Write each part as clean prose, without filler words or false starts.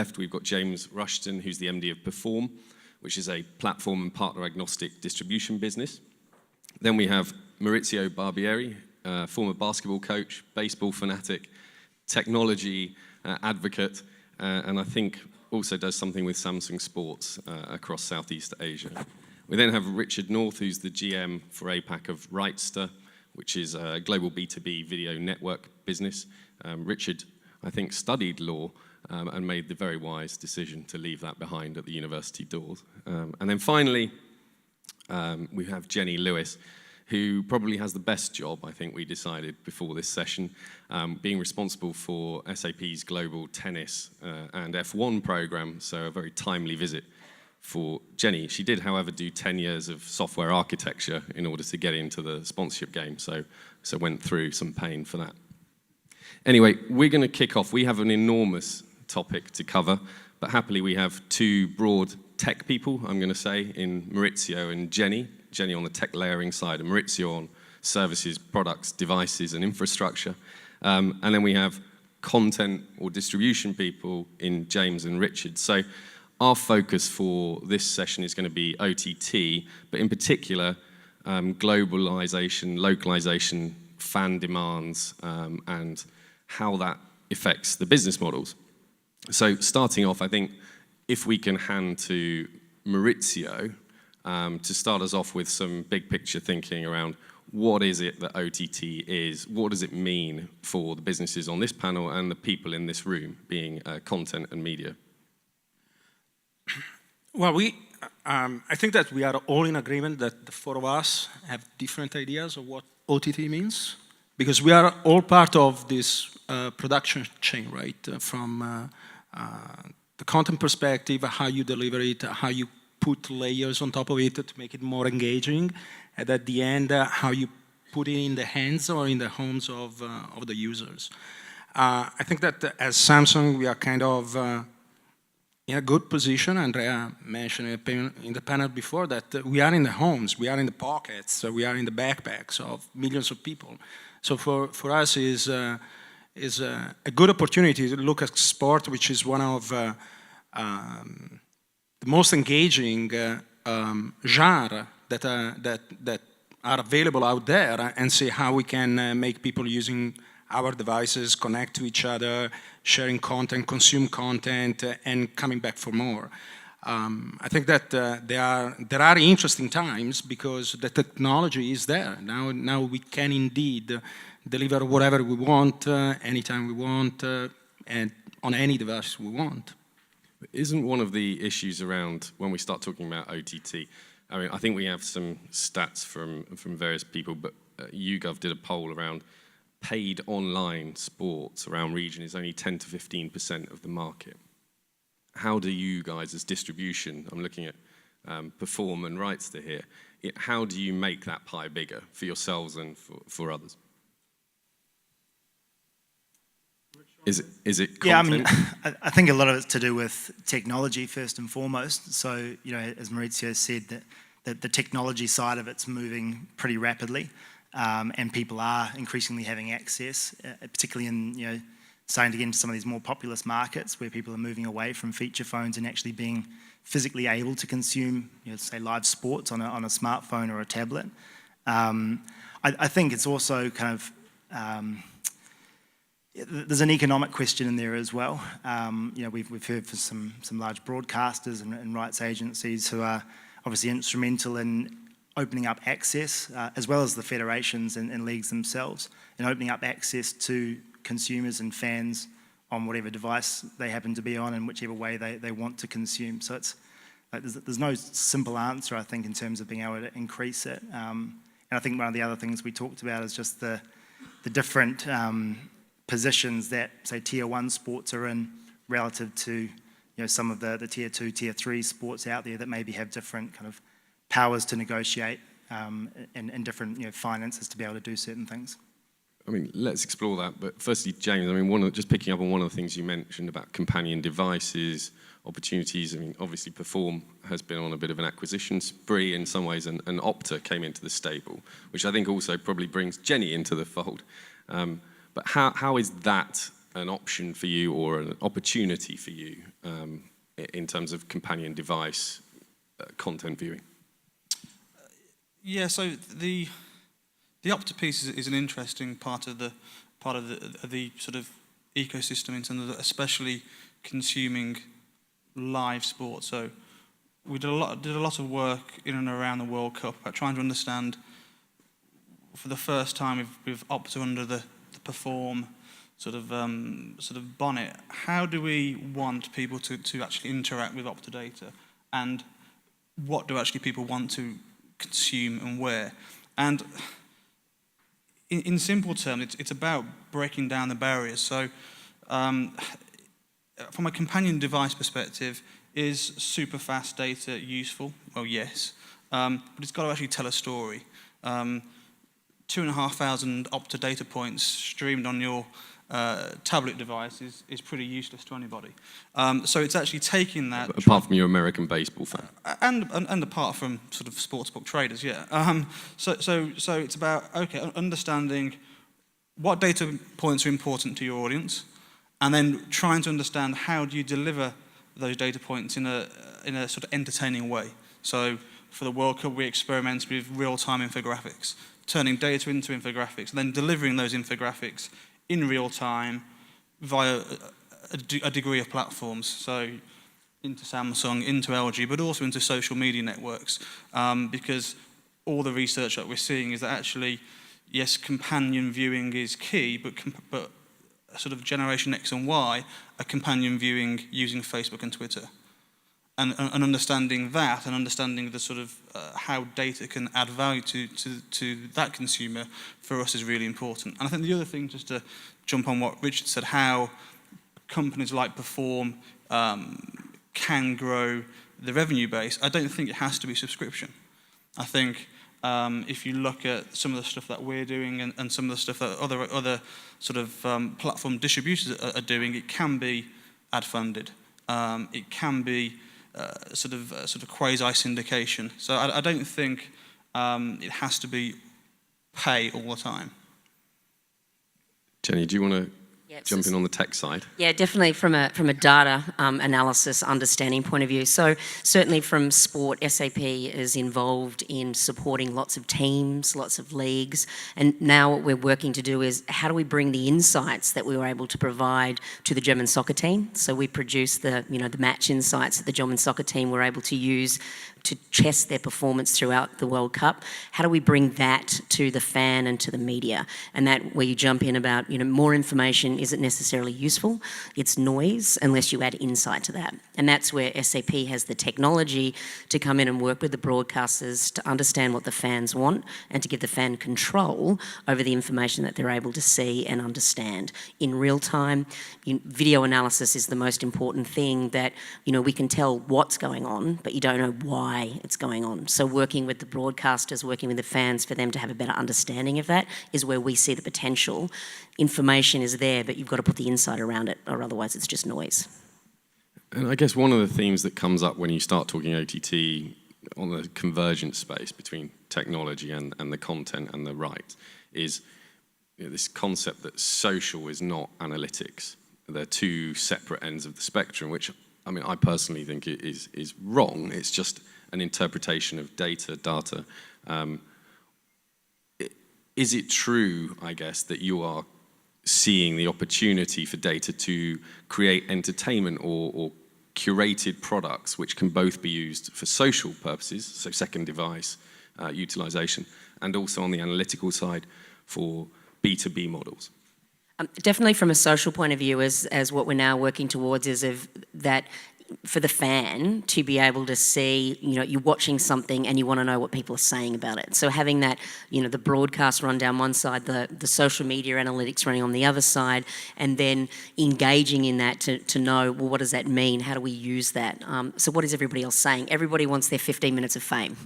left, we've got James Rushton, who's the MD of Perform, which is a platform and partner-agnostic distribution business. Then we have Maurizio Barbieri, former basketball coach, baseball fanatic, technology advocate, and I think also does something with Samsung Sports across Southeast Asia. We then have Richard North, who's the GM for APAC of Rightster, which is a global B2B video network business. Richard, I think, studied law and made the very wise decision to leave that behind at the university doors. And then finally, we have Jenny Lewis, who probably has the best job, I think we decided before this session, being responsible for SAP's global tennis and F1 program, so a very timely visit for Jenny. She did, however, do 10 years of software architecture in order to get into the sponsorship game, so went through some pain for that. Anyway, we're going to kick off. We have an enormous topic to cover, but happily we have two broad tech people, I'm going to say, in Maurizio and Jenny. Jenny on the tech layering side, and Maurizio on services, products, devices, and infrastructure. And then we have content or distribution people in James and Richard. So our focus for this session is going to be OTT, but in particular, globalization, localization, fan demands, and how that affects the business models. So starting off, I think if we can hand to Maurizio to start us off with some big picture thinking around what is it that OTT is, what does it mean for the businesses on this panel and the people in this room, being content and media. Well, I think that we are all in agreement that the four of us have different ideas of what OTT means, because we are all part of this production chain, right? From the content perspective, how you deliver it, how you put layers on top of it to make it more engaging, and at the end, how you put it in the hands or in the homes of the users. I think that as Samsung, we are kind of in a good position. Andrea mentioned in the panel before that we are in the homes, we are in the pockets, we are in the backpacks of millions of people. So for us is a good opportunity to look at sport, which is one of the most engaging genre that are available out there, and see how we can make people using our devices connect to each other, sharing content, consume content, and coming back for more. I think that there are interesting times because the technology is there. Now we can indeed deliver whatever we want, anytime we want, and on any device we want. Isn't one of the issues around when we start talking about OTT, I mean, I think we have some stats from various people, but YouGov did a poll around paid online sports around region is only 10 to 15% of the market. How do you guys as distribution, I'm looking at Perform and Rightster here, how do you make that pie bigger for yourselves and for others? Is it content? Yeah, I mean, I think a lot of it's to do with technology first and foremost. So, you know, as Maurizio said, that the technology side of it's moving pretty rapidly, and people are increasingly having access, particularly in, you know, starting to get into some of these more populous markets where people are moving away from feature phones and actually being physically able to consume, you know, say live sports on a smartphone or a tablet. I think it's also kind of there's an economic question in there as well. You know, we've heard from some large broadcasters and rights agencies who are obviously instrumental in opening up access, as well as the federations and leagues themselves, and opening up access to consumers and fans on whatever device they happen to be on and whichever way they want to consume. So it's like there's no simple answer, I think, in terms of being able to increase it. And I think one of the other things we talked about is just the different positions that, say, tier 1 sports are in relative to, you know, some of the tier 2, tier 3 sports out there that maybe have different kind of powers to negotiate and different, you know, finances to be able to do certain things. I mean, let's explore that. But firstly, James, I mean, just picking up on one of the things you mentioned about companion devices, opportunities. I mean, obviously, Perform has been on a bit of an acquisition spree in some ways, and Opta came into the stable, which I think also probably brings Jenny into the fold. But how is that an option for you or an opportunity for you in terms of companion device content viewing? Yeah, so the Opta piece is an interesting part of the sort of ecosystem in terms of especially consuming live sport. So we did a lot of work in and around the World Cup about trying to understand, for the first time with Opta under the Perform sort of bonnet, how do we want people to actually interact with Opta data, and what do actually people want to consume and where? And in simple terms, it's about breaking down the barriers. So from a companion device perspective, is super fast data useful? Well, yes, but it's got to actually tell a story. 2,500 Opta data points streamed on your tablet device is pretty useless to anybody. So it's actually taking that... Apart from your American baseball fan. And apart from sort of sportsbook traders, yeah. So it's about, okay, understanding what data points are important to your audience, and then trying to understand how do you deliver those data points in a sort of entertaining way. So for the World Cup, we experimented with real-time infographics, turning data into infographics, and then delivering those infographics in real time via a degree of platforms. So into Samsung, into LG, but also into social media networks, because all the research that we're seeing is that actually, yes, companion viewing is key, but sort of Generation X and Y are companion viewing using Facebook and Twitter. And understanding that, and understanding the sort of how data can add value to that consumer, for us is really important. And I think the other thing, just to jump on what Richard said, how companies like Perform can grow the revenue base, I don't think it has to be subscription. I think if you look at some of the stuff that we're doing and some of the stuff that other sort of platform distributors are doing, it can be ad funded. It can be sort of quasi syndication. So I don't think it has to be pay all the time. Jenny, do you want to jump in on the tech side? Yeah, definitely from a data analysis understanding point of view. So certainly from sport, SAP is involved in supporting lots of teams, lots of leagues, and now what we're working to do is how do we bring the insights that we were able to provide to the German soccer team. So we produce the match insights that the German soccer team were able to use to test their performance throughout the World Cup. How do we bring that to the fan and to the media? And that where you jump in about, more information isn't necessarily useful. It's noise unless you add insight to that. And that's where SAP has the technology to come in and work with the broadcasters to understand what the fans want and to give the fan control over the information that they're able to see and understand in real time. Video analysis is the most important thing that, we can tell what's going on, but you don't know why it's going on. So working with the broadcasters, working with the fans for them to have a better understanding of that is where we see the potential. Information is there, but you've got to put the insight around it, or otherwise it's just noise. And I guess one of the themes that comes up when you start talking OTT on the convergence space between technology and the content and the rights is this concept that social is not analytics. They're two separate ends of the spectrum, which I personally think is wrong. It's just an interpretation of data. Is it true, I guess, that you are seeing the opportunity for data to create entertainment or curated products which can both be used for social purposes, so second device utilization, and also on the analytical side for B2B models? Definitely from a social point of view, as what we're now working towards is of that for the fan to be able to see, you're watching something and you want to know what people are saying about it. So having that, the broadcast run down one side, the social media analytics running on the other side, and then engaging in that to know, well, what does that mean? How do we use that? So what is everybody else saying? Everybody wants their 15 minutes of fame.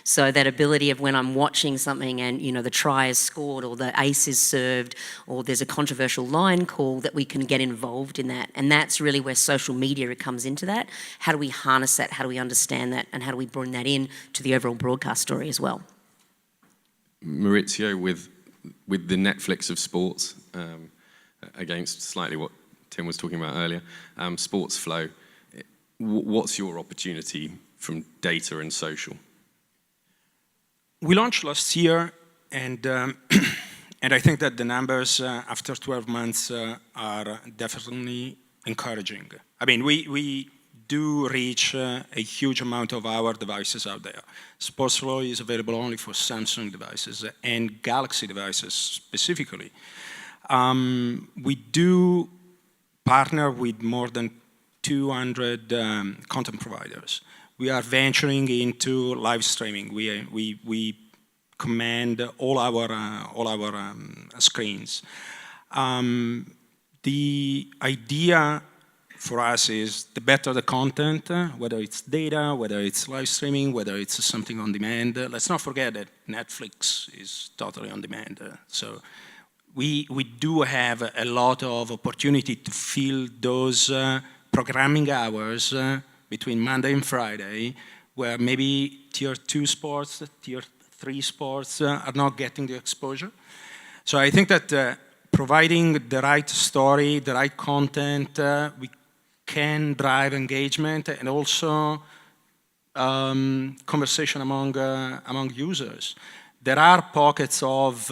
So that ability of when I'm watching something and, the try is scored or the ace is served or there's a controversial line call, that we can get involved in that. And that's really where social media comes into that. How do we harness that? How do we understand that? And how do we bring that in to the overall broadcast story as well? Maurizio, with the Netflix of sports, against slightly what Tim was talking about earlier, sports flow. What's your opportunity from data and social? We launched last year, and and I think that the numbers after 12 months are definitely encouraging. I mean, we do reach a huge amount of our devices out there. SportsFlow is available only for Samsung devices and Galaxy devices specifically. We do partner with more than 200 content providers. We are venturing into live streaming. We command all our screens. The idea for us is the better the content, whether it's data, whether it's live streaming, whether it's something on demand. Let's not forget that Netflix is totally on demand. So we do have a lot of opportunity to fill those programming hours between Monday and Friday, where maybe tier 2 sports, tier 3 sports are not getting the exposure. So I think that providing the right story, the right content, we can drive engagement and also conversation among users. There are pockets of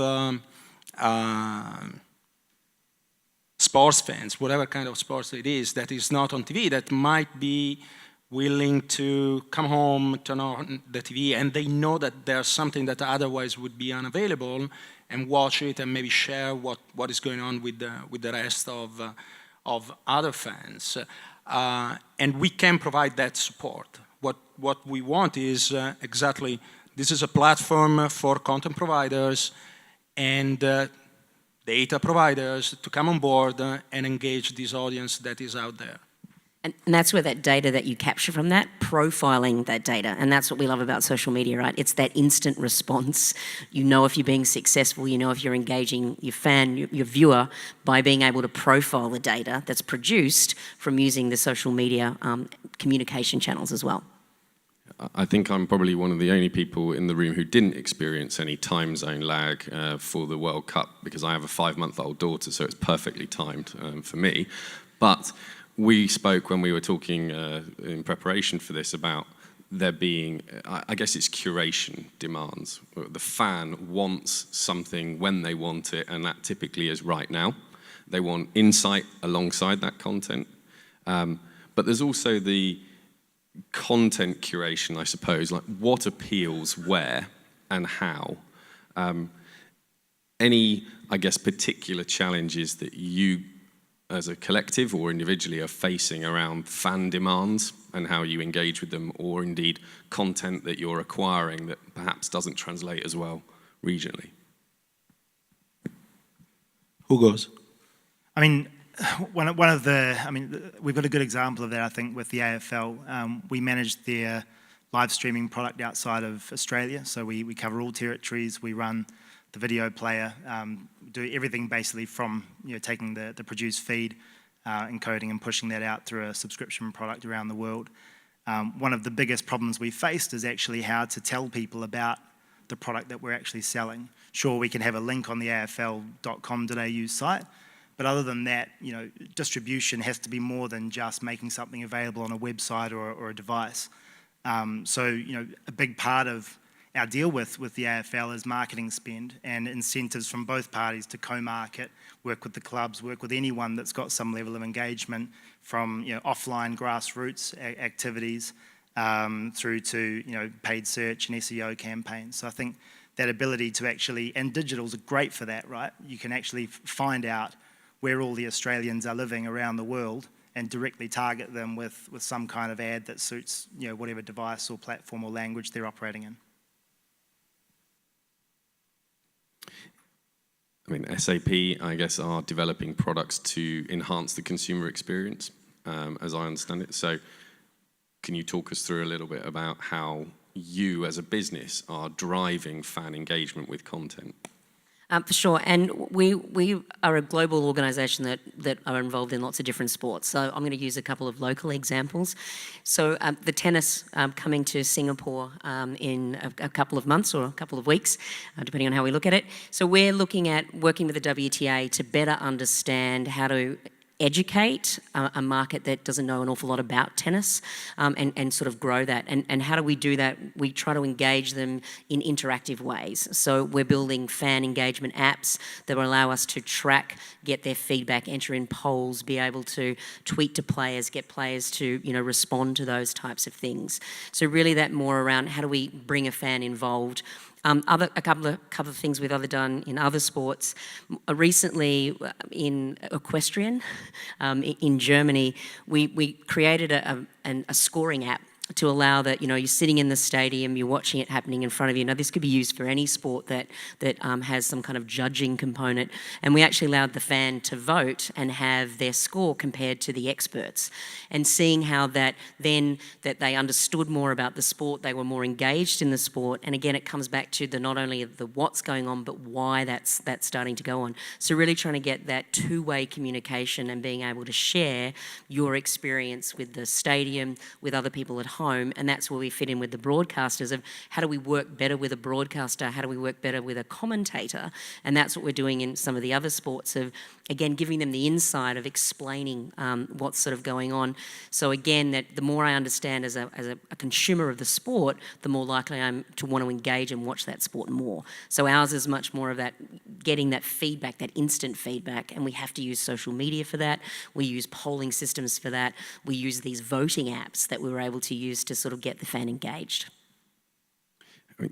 sports fans, whatever kind of sports it is, that is not on TV, that might be willing to come home, turn on the TV, and they know that there's something that otherwise would be unavailable, and watch it and maybe share what is going on with the rest of other fans. And we can provide that support. What we want is exactly, this is a platform for content providers and data providers to come on board and engage this audience that is out there. And that's where that data that you capture from that, profiling that data, and that's what we love about social media, right? It's that instant response. You know if you're being successful, you know if you're engaging your fan, your viewer, by being able to profile the data that's produced from using the social media communication channels as well. I think I'm probably one of the only people in the room who didn't experience any time zone lag for the World Cup, because I have a 5-month-old daughter, so it's perfectly timed for me. But we spoke when we were talking in preparation for this about there being, I guess it's curation demands. The fan wants something when they want it, and that typically is right now. They want insight alongside that content. But there's also the content curation, I suppose, like what appeals where and how. Any, I guess, particular challenges that you as a collective or individually are facing around fan demands and how you engage with them, or indeed content that you're acquiring that perhaps doesn't translate as well regionally? Who goes? I mean, we've got a good example of that, I think, with the AFL. We managed their live streaming product outside of Australia, so we cover all territories. We run the video player, do everything basically from taking the produced feed, encoding and pushing that out through a subscription product around the world. One of the biggest problems we faced is actually how to tell people about the product that we're actually selling. Sure, we can have a link on the afl.com.au site, but other than that, distribution has to be more than just making something available on a website or a device. So, a big part of our deal with the AFL is marketing spend and incentives from both parties to co-market, work with the clubs, work with anyone that's got some level of engagement, from offline grassroots activities through to paid search and SEO campaigns. So I think that ability to actually, and digital's great for that, right? You can actually find out where all the Australians are living around the world and directly target them with some kind of ad that suits whatever device or platform or language they're operating in. I mean, SAP, I guess, are developing products to enhance the consumer experience, as I understand it. So can you talk us through a little bit about how you as a business are driving fan engagement with content? For sure, and we are a global organisation that are involved in lots of different sports. So I'm going to use a couple of local examples. So the tennis coming to Singapore in a couple of months or a couple of weeks, depending on how we look at it. So we're looking at working with the WTA to better understand how to educate a market that doesn't know an awful lot about tennis, and sort of grow that. And how do we do that? We try to engage them in interactive ways. So we're building fan engagement apps that will allow us to track, get their feedback, enter in polls, be able to tweet to players, get players to, you know, respond to those types of things. So really that more around how do we bring a fan involved. A couple of things we've done in other sports. Recently, in equestrian, in Germany, we created a scoring app to allow that, you know, you're sitting in the stadium, you're watching it happening in front of you. Now, this could be used for any sport that has some kind of judging component. And we actually allowed the fan to vote and have their score compared to the experts. And seeing how that they understood more about the sport, they were more engaged in the sport. And again, it comes back to the not only the what's going on, but why that's starting to go on. So really trying to get that two-way communication and being able to share your experience with the stadium, with other people at home, and that's where we fit in with the broadcasters of how do we work better with a broadcaster, how do we work better with a commentator, and that's what we're doing in some of the other sports of, again, giving them the insight of explaining what's sort of going on. So again, that the more I understand as a consumer of the sport, the more likely I am to want to engage and watch that sport more. So ours is much more of that, getting that feedback, that instant feedback, and we have to use social media for that. We use polling systems for that. We use these voting apps that we were able to use to sort of get the fan engaged.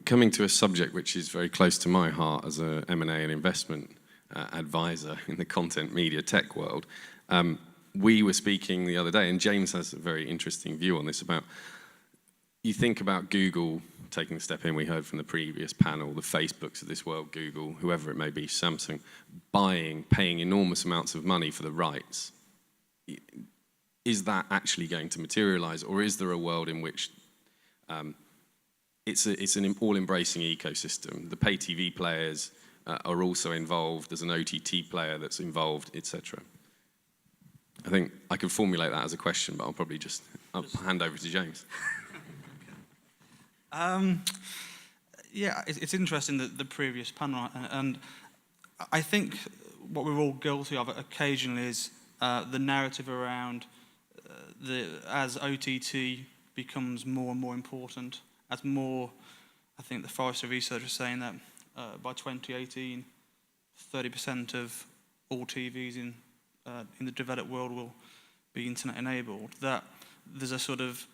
Coming to a subject which is very close to my heart as a M&A and investment advisor in the content media tech world, we were speaking the other day, and James has a very interesting view on this, about, you think about Google taking a step in, we heard from the previous panel, the Facebooks of this world, Google, whoever it may be, Samsung, paying enormous amounts of money for the rights. Is that actually going to materialize, or is there a world in which it's an all-embracing ecosystem? The pay TV players are also involved, there's an OTT player that's involved, etc. I think I could formulate that as a question, but I'll probably just hand over to James. Yeah, it's interesting that the previous panel, and I think what we're all guilty of occasionally is the narrative around as OTT becomes more and more important, as more, I think the Forrester research is saying that by 2018, 30% of all TVs in the developed world will be internet enabled, that there's a sort of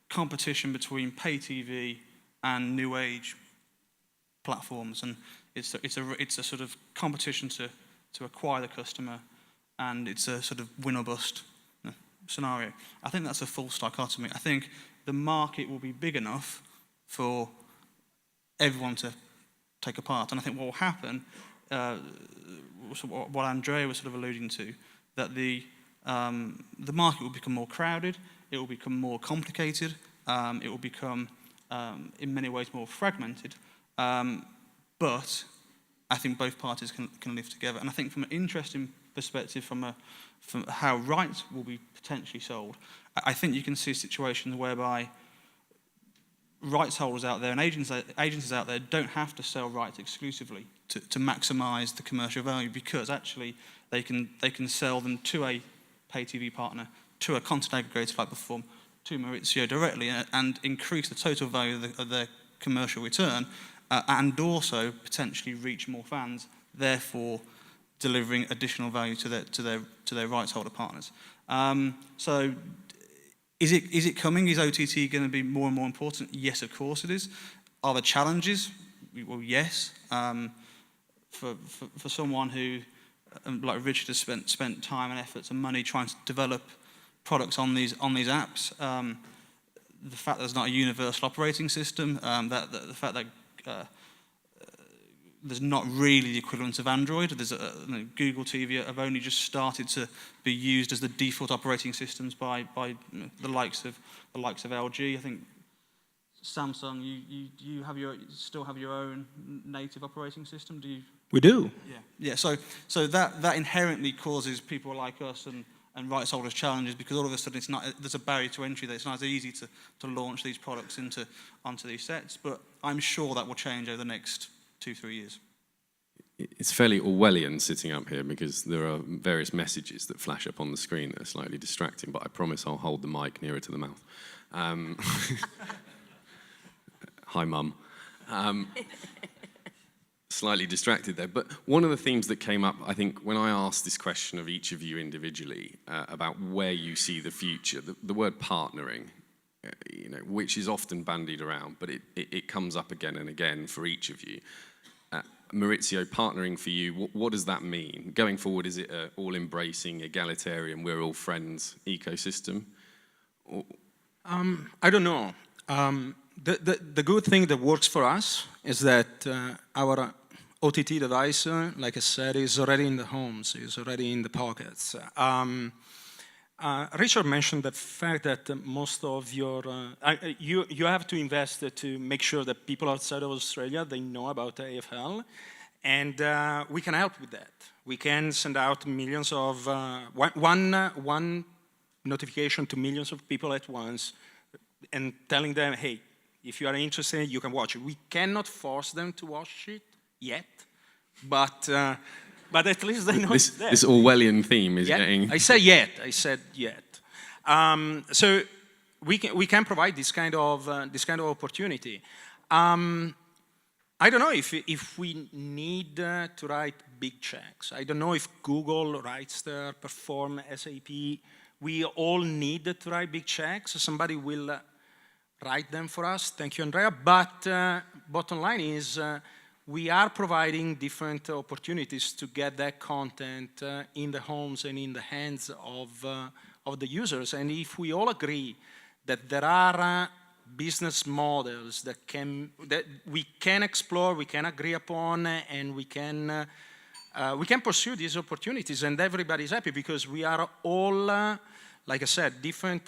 competition between pay TV and new age platforms, and it's a sort of competition to acquire the customer, and it's a sort of win or bust scenario. I think that's a false dichotomy. I think the market will be big enough for everyone to take a part, and I think what will happen, what Andrea was sort of alluding to, that the market will become more crowded, it will become more complicated, it will become in many ways more fragmented, but I think both parties can live together. And I think from an interesting perspective, from how rights will be potentially sold, I think you can see situations whereby rights holders out there and agencies out there don't have to sell rights exclusively to maximise the commercial value, because actually they can sell them to a pay TV partner, to a content aggregator like Perform, to Maurizio directly, and increase the total value of their commercial return, and also potentially reach more fans, therefore delivering additional value to their rights holder partners. So is it coming? Is OTT going to be more and more important? Yes, of course it is. Are there challenges? Well, yes. For someone who, like Richard, has spent time and efforts and money trying to develop products on these apps, the fact that there's not a universal operating system, the fact that there's not really the equivalent of Android. There's Google TV have only just started to be used as the default operating systems by the likes of LG. I think Samsung, you still have your own native operating system. Do you? We do. Yeah. So that inherently causes people like us and rights holders challenges, because all of a sudden there's a barrier to entry there. It's not as easy to launch these products onto these sets. But I'm sure that will change over the next 2-3 years. it's fairly Orwellian sitting up here because there are various messages that flash up on the screen that are slightly distracting, but I promise I'll hold the mic nearer to the mouth. Hi, Mum. Slightly distracted there, but one of the themes that came up, I think, when I asked this question of each of you individually about where you see the future, the word partnering, which is often bandied around, but it comes up again and again for each of you. Maurizio, partnering for you, what does that mean? Going forward, is it an all-embracing, egalitarian, we're all friends ecosystem? I don't know. The good thing that works for us is that our OTT device, like I said, is already in the homes, is already in the pockets. Richard mentioned the fact that most of your, you have to invest to make sure that people outside of Australia, they know about AFL, and we can help with that. We can send out millions of, one notification to millions of people at once and telling them, hey, if you are interested, you can watch it. We cannot force them to watch it yet, but at least they know it's there. This Orwellian theme is yet. getting... I said yet. So we can provide this kind of opportunity. I don't know if we need to write big checks. I don't know if Google, Rightster, Perform, SAP, we all need to write big checks. Somebody will write them for us. Thank you, Andrea. But bottom line is we are providing different opportunities to get that content in the homes and in the hands of the users. And if we all agree that there are business models that we can explore, we can agree upon, and we can pursue these opportunities, and everybody's happy because we are all, like I said, different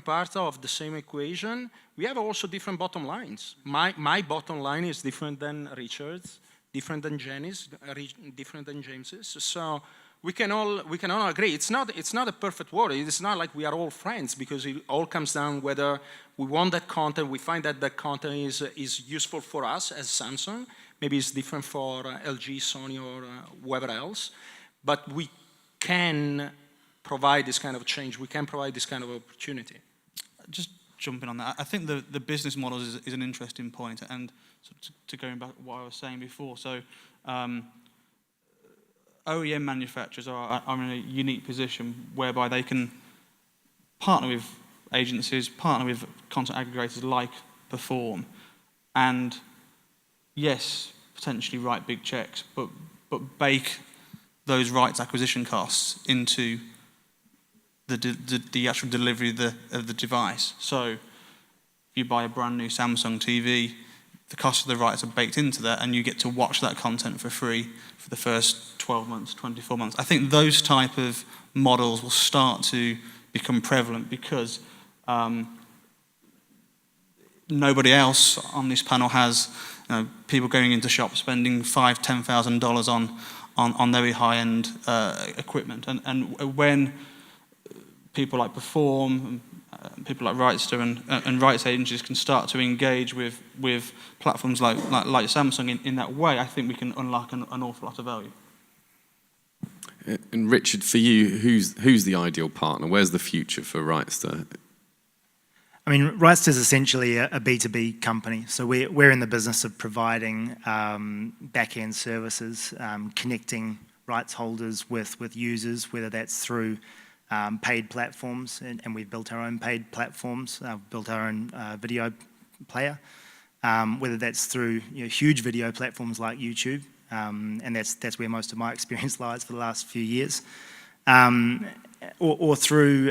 parts of the same equation. We have also different bottom lines. My bottom line is different than Richard's, different than Jenny's, different than James's. So we can all agree. It's not a perfect world. It's not like we are all friends because it all comes down whether we want that content, we find that that content is useful for us as Samsung. Maybe it's different for LG, Sony, or whoever else. But we can provide this kind of change. We can provide this kind of opportunity. Just jumping on that, I think the business model is an interesting point, and to going back to what I was saying before, so OEM manufacturers are in a unique position whereby they can partner with agencies, partner with content aggregators like Perform, and yes, potentially write big checks, but bake those rights acquisition costs into the actual delivery of the device. So if you buy a brand new Samsung TV, the cost of the rights are baked into that, and you get to watch that content for free for the first 12 months, 24 months. I think those type of models will start to become prevalent because nobody else on this panel has people going into shops spending $5,000, $10,000 on very high-end equipment, and when people like Perform, people like Rightster and rights agencies can start to engage with platforms like Samsung in that way, I think we can unlock an awful lot of value. And Richard, for you, who's the ideal partner? Where's the future for Rightster? I mean, Rightster is essentially a B2B company. So we're in the business of providing back-end services, connecting rights holders with users, whether that's through paid platforms, and we've built our own paid platforms, built our own video player, whether that's through huge video platforms like YouTube, and that's where most of my experience lies for the last few years, or through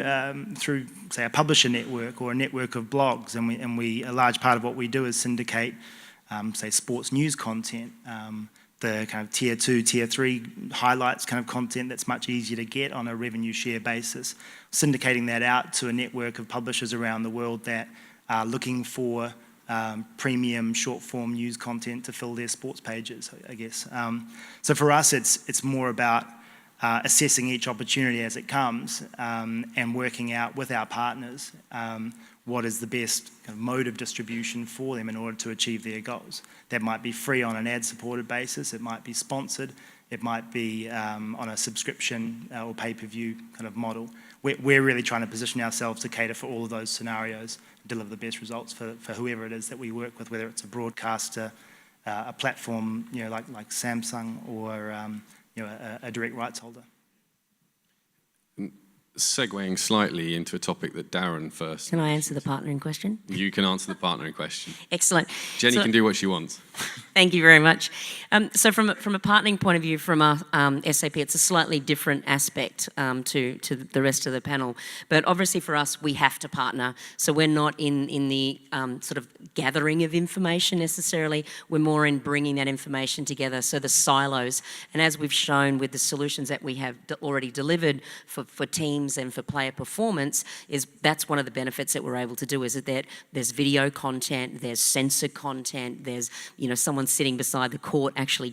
say a publisher network or a network of blogs, and we a large part of what we do is syndicate say sports news content, the kind of tier 2, tier 3 highlights kind of content that's much easier to get on a revenue share basis, syndicating that out to a network of publishers around the world that are looking for premium short-form news content to fill their sports pages, I guess. So for us, it's more about assessing each opportunity as it comes and working out with our partners what is the best kind of mode of distribution for them in order to achieve their goals. That might be free on an ad-supported basis, it might be sponsored, it might be on a subscription or pay-per-view kind of model. We're really trying to position ourselves to cater for all of those scenarios, deliver the best results for whoever it is that we work with, whether it's a broadcaster, a platform, like Samsung, or a direct rights holder. Segueing slightly into a topic that Darren first. Can I answer the partnering question? You can answer the partnering question. Excellent. Jenny can do what she wants. Thank you very much. So from a partnering point of view, from our SAP, it's a slightly different aspect to the rest of the panel. But obviously for us, we have to partner. So we're not in the sort of gathering of information necessarily. We're more in bringing that information together. So the silos, and as we've shown with the solutions that we have already delivered for teams and for player performance, that's one of the benefits that we're able to do, is that there's video content, there's sensor content, there's someone sitting beside the court actually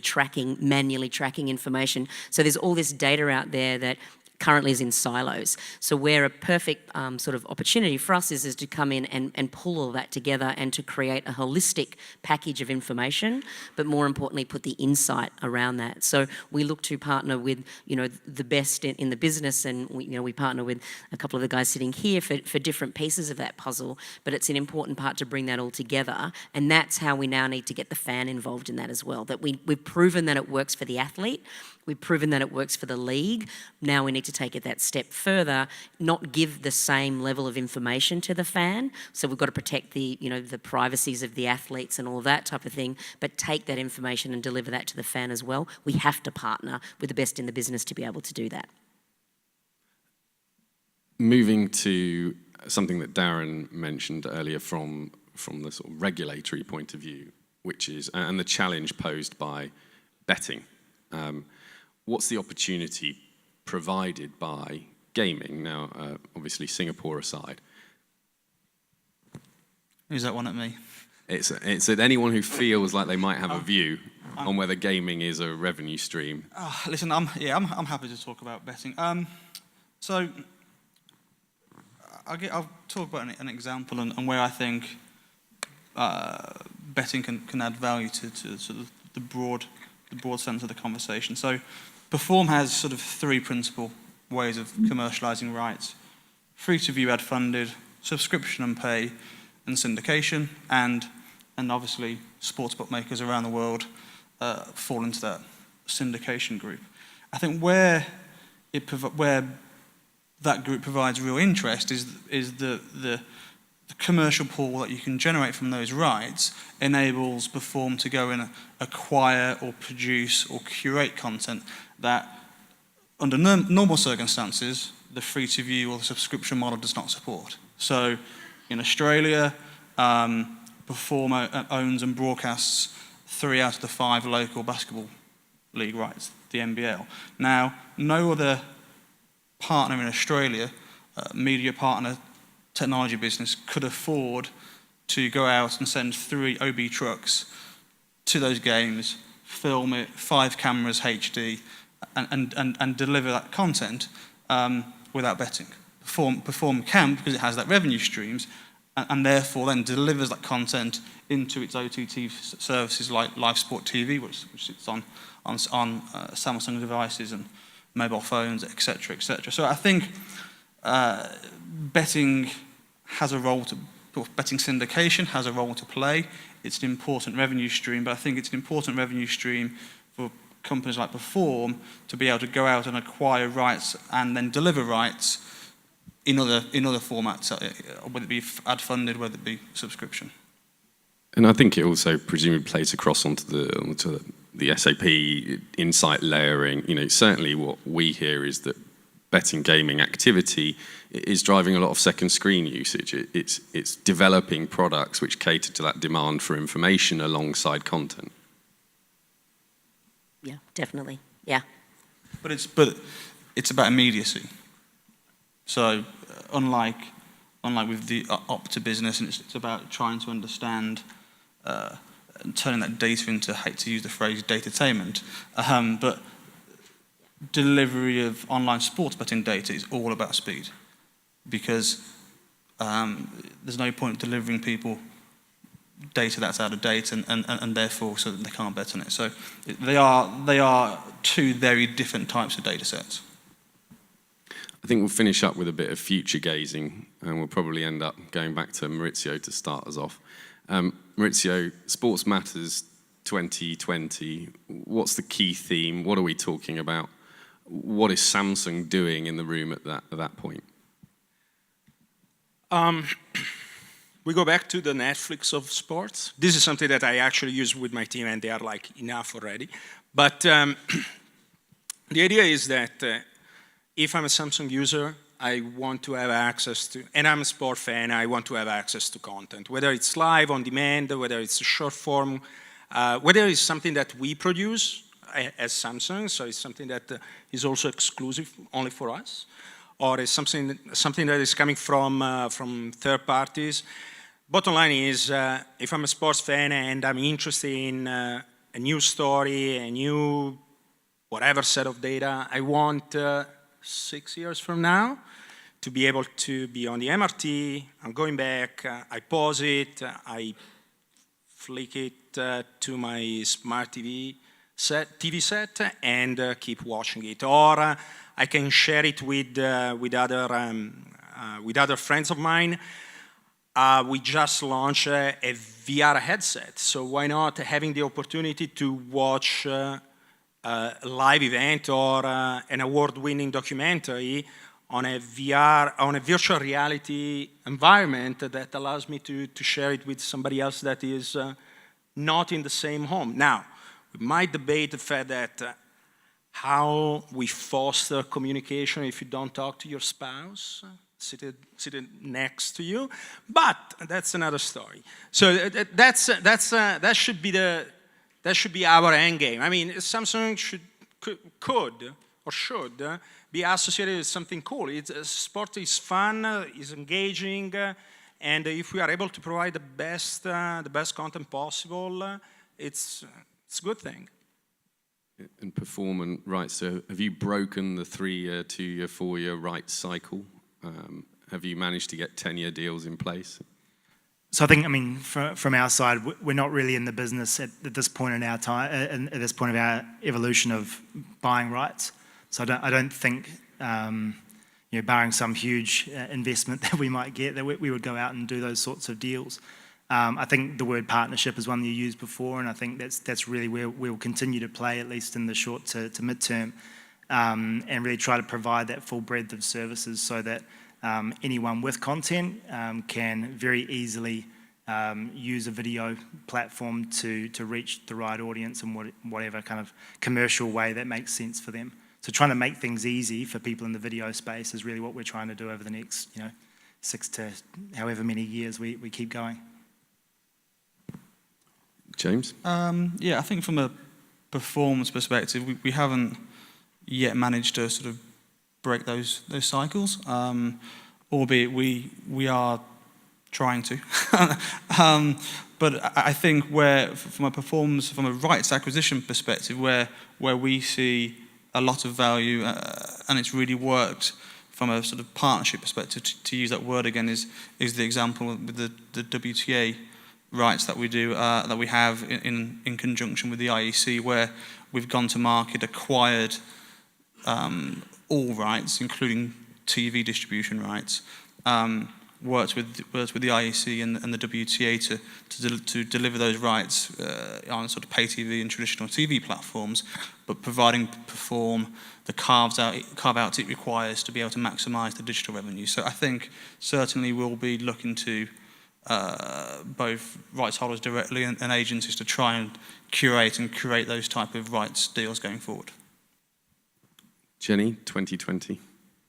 manually tracking information. So there's all this data out there that currently is in silos. So where a perfect sort of opportunity for us is to come in and pull all that together and to create a holistic package of information, but more importantly, put the insight around that. So we look to partner with, the best in the business, and we partner with a couple of the guys sitting here for different pieces of that puzzle, but it's an important part to bring that all together, and that's how we now need to get the fan involved in that as well. That we've proven that it works for the athlete, we've proven that it works for the league. Now we need to take it that step further, not give the same level of information to the fan. So we've got to protect the privacies of the athletes and all that type of thing, but take that information and deliver that to the fan as well. We have to partner with the best in the business to be able to do that. Moving to something that Darren mentioned earlier from the sort of regulatory point of view, which is, and the challenge posed by betting. What's the opportunity provided by gaming? Now, obviously, Singapore aside. Who's that one at me? It's at anyone who feels like they might have a view on whether gaming is a revenue stream. Listen, I'm happy to talk about betting. So I'll talk about an example and where I think betting can add value to sort of the broad sense of the conversation. So Perform has sort of three principal ways of commercializing rights: free-to-view ad-funded, subscription and pay, and syndication, and obviously sportsbook makers around the world fall into that syndication group. I think where that group provides real interest is the commercial pool that you can generate from those rights enables Perform to go and acquire or produce or curate content that, under normal circumstances, the free-to-view or the subscription model does not support. So, in Australia, Perform owns and broadcasts 3 out of the 5 local basketball league rights, the NBL. Now, no other partner in Australia, media partner, technology business, could afford to go out and send 3 OB trucks to those games, film it, 5 cameras HD, and deliver that content without betting. Perform can, because it has that revenue streams, and therefore then delivers that content into its OTT services like Live Sport TV, which sits on Samsung devices and mobile phones, etc., etc. So I think betting syndication has a role to play. It's an important revenue stream, but I think it's an important revenue stream for companies like Perform to be able to go out and acquire rights and then deliver rights in other formats, whether it be ad-funded, whether it be subscription. And I think it also presumably plays across onto the SAP insight layering. Certainly what we hear is that betting gaming activity is driving a lot of second screen usage. It's developing products which cater to that demand for information alongside content. Yeah, definitely. Yeah. But it's about immediacy. So unlike with the Opta business, and it's about trying to understand and turning that data into, I hate to use the phrase, datatainment, but delivery of online sports betting data is all about speed, because there's no point delivering people data that's out of date and therefore so that they can't bet on it. So they are two very different types of data sets. I think we'll finish up with a bit of future gazing, and we'll probably end up going back to Maurizio to start us off. Maurizio, Sports Matters 2020, what's the key theme? What are we talking about? What is Samsung doing in the room at that point? We go back to the Netflix of sports. This is something that I actually use with my team, and they are like enough already. But the idea is that if I'm a Samsung user, I want to have access to, and I'm a sport fan, I want to have access to content, whether it's live, on demand, whether it's a short form, whether it's something that we produce as Samsung, so it's something that is also exclusive only for us, or it's something that is coming from third parties. Bottom line is, if I'm a sports fan and I'm interested in a new story, a new whatever set of data, I want 6 years from now to be able to be on the MRT, I'm going back, I pause it, I flick it to my smart TV set and keep watching it. Or I can share it with other friends of mine. We just launched a VR headset, so why not having the opportunity to watch a live event or an award-winning documentary on a VR, on a virtual reality environment that allows me to share it with somebody else that is not in the same home. Now, we might debate the fact that how we foster communication if you don't talk to your spouse seated next to you, but that's another story. So that should be our end game. I mean, Samsung could be associated with something cool. Sport is fun, is engaging, and if we are able to provide the best content possible, it's a good thing. And Perform and Rightster, have you broken the 3-year, 2-year, 4-year rights cycle? Have you managed to get 10-year deals in place? So I think, I mean, from our side, we're not really in the business at this point in our time, at this point of our evolution of buying rights. So I don't think, barring some huge investment that we might get, that we would go out and do those sorts of deals. I think the word partnership is one you used before, and I think that's really where we'll continue to play, at least in the short to mid-term, and really try to provide that full breadth of services so that anyone with content can very easily use a video platform to reach the right audience in whatever kind of commercial way that makes sense for them. So trying to make things easy for people in the video space is really what we're trying to do over the next 6 to however many years we keep going. James? Yeah, I think from a performance perspective, we haven't yet managed to sort of break those cycles, albeit we are trying to. But I think from a rights acquisition perspective, where we see a lot of value, and it's really worked from a sort of partnership perspective, to use that word again, is the example with the WTA rights that we do, that we have in conjunction with the IEC, where we've gone to market, acquired all rights, including TV distribution rights, worked with the IEC and the WTA to deliver those rights on sort of pay TV and traditional TV platforms, but providing Perform the carve-outs it requires to be able to maximise the digital revenue. So I think certainly we'll be looking to both rights holders directly and agencies to try and create those type of rights deals going forward. Jenny, 2020.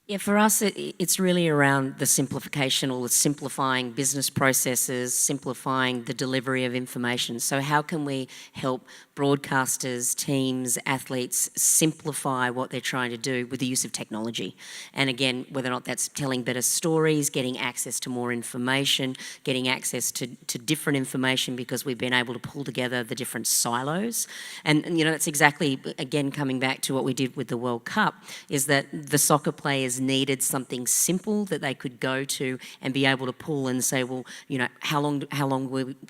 Yeah, for us, it's really around the simplification or the simplifying business processes, simplifying the delivery of information. So how can we help broadcasters, teams, athletes simplify what they're trying to do with the use of technology? And again, whether or not that's telling better stories, getting access to more information, getting access to different information because we've been able to pull together the different silos. And that's exactly, again, coming back to what we did with the World Cup, is that the soccer players needed something simple that they could go to and be able to pull and say, well, you know, how long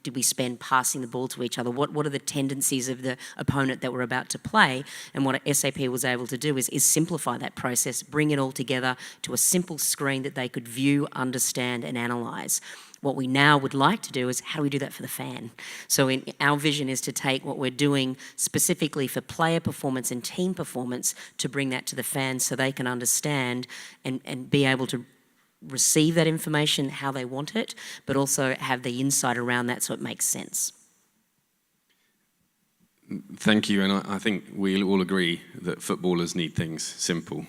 did we spend passing the ball to each other? What are the tendencies of the opponent that we're about to play? And what SAP was able to do is simplify that process, bring it all together to a simple screen that they could view, understand, and analyse. What we now would like to do is how do we do that for the fan? So our vision is to take what we're doing specifically for player performance and team performance to bring that to the fans so they can understand and be able to receive that information how they want it, but also have the insight around that so it makes sense. Thank you, and I think we all agree that footballers need things simple.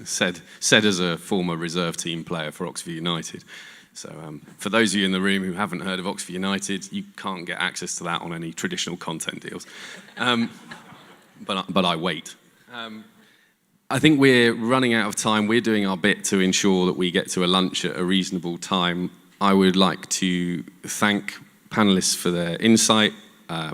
Said as a former reserve team player for Oxford United. So for those of you in the room who haven't heard of Oxford United, you can't get access to that on any traditional content deals. But I wait. I think we're running out of time. We're doing our bit to ensure that we get to a lunch at a reasonable time. I would like to thank panelists for their insight,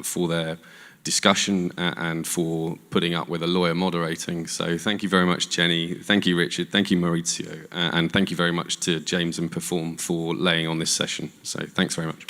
for their discussion, and for putting up with a lawyer moderating. So thank you very much, Jenny. Thank you, Richard. Thank you, Maurizio. And thank you very much to James and Perform for laying on this session. So thanks very much.